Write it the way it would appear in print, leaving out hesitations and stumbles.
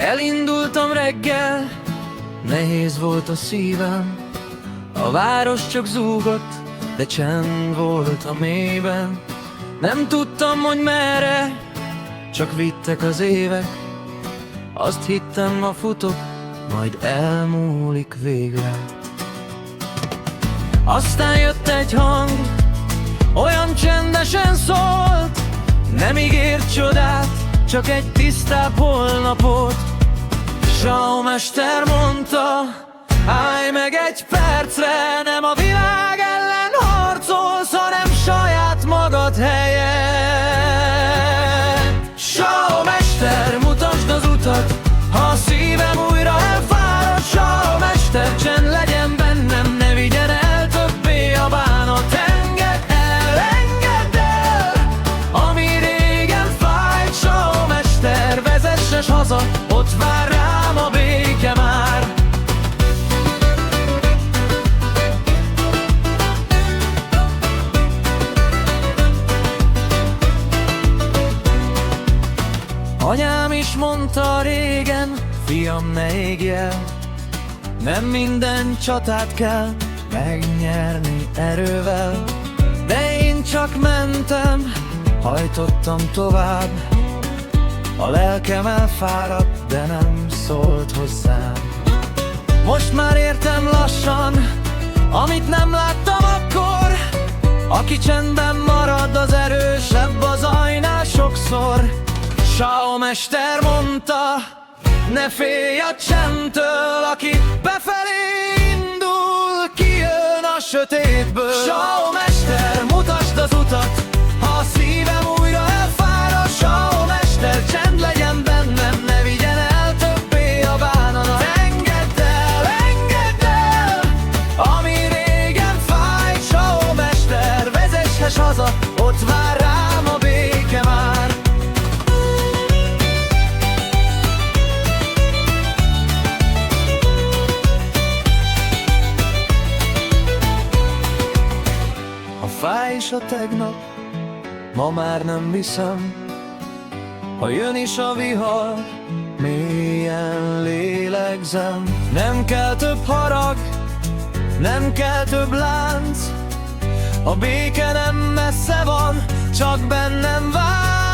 Elindultam reggel, nehéz volt a szívem. A város csak zúgott, de csend volt a mélyben. Nem tudtam, hogy merre, csak vittek az évek. Azt hittem, ma futok, majd elmúlik végre. Aztán jött egy hang, olyan csendesen szólt, nem ígért csodát, csak egy tisztább holnapot. Shaw mester mondta, állj meg egy percre, nem a világ ellen harcolsz, hanem saját magad helyett. Shaw mester, mutasd az utat, ha a szívem újra elfárad. Shaw mester, csend legyen bennem, ne vigyen el többé a bánat. Engedd el, ami régen fájt. Shaw mester, vezesses haza, ott vár rám a béke már. Anyám is mondta régen, fiam, ne égj el, nem minden csatát kell megnyerni erővel. De én csak mentem, hajtottam tovább, a lelkem elfáradt, de nem szólt hozzám. Most már értem lassan, amit nem láttam akkor. Aki csendben marad, az erősebb a zajnál sokszor. Shaw mester mondta, ne félj a csendtől, aki befelé indul, kijön a sötétből. Shaw mester, mutasd az utat, ha a szívem újra elfárad. Shaw mester, csend legyen bennem, ne vigyen el többé a bánat. Engedd el, ami régen fájt. Shaw mester, vezess haza, ott vár rám a béke már. Fáj is a tegnap, ma már nem viszem. Ha jön is a vihar, mélyen lélegzem. Nem kell több harag, nem kell több lánc. A béke nem messze van, csak bennem vár.